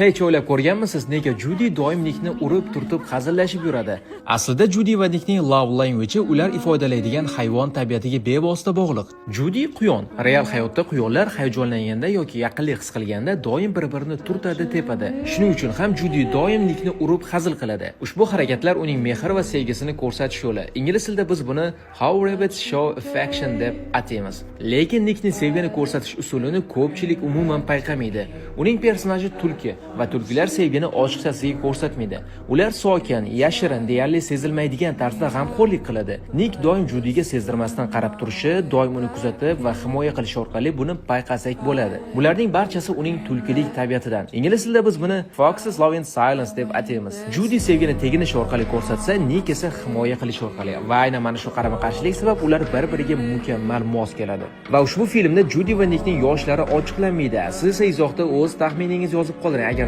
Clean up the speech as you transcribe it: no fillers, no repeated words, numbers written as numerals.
Hech o'ylab ko'rganmisiz, nega Judi doim Nikni urib, turtib, hazillashib yuradi? Aslida Judi va Nikning love language'i ular ifodalaydigan hayvon tabiatiga bevosita bog'liq. Judi quyon. Real hayotda quyonlar hayajonlanganda yoki yaqinlik his qilganda doim bir-birini turtadi, tepadi. Shuning uchun ham Judi doim Nikni urib, hazil qiladi. Ushbu harakatlar uning mehr va sevgisini ko'rsatish yo'li. Ingliz tilida biz buni how rabbits show affection deb ataymiz. Lekin Nikni sevgini ko'rsatish usulini ko'pchilik umuman payqamaydi. Uning personaji tulki va tulkilar sevgini ochiqchasiga ko'rsatmaydi. Ular sokin, yashirin, deyarli sezilmaydigan tarzda g'amxo'rlik qiladi. Nik doim Judiga sezdirmasdan qarab turishi, doim uni kuzatib va himoya qilish orqali buni payqasak bo'ladi. Bularning barchasi uning tulkilik tabiatidan. Ingliz tilida biz buni foxes love in silence deb ataymiz. Judi sevgini teginish orqali ko'rsatsa, Nik esa himoya qilish orqali. Va aynan mana shu qarama-qarshilik sabab ular bir-biriga mukammal mos keladi. Va ushbu filmda Judi va Nikning yoshlari ochiqlanmaydi. Siz esa izohda o'z taxminingizni yozib qoldiring.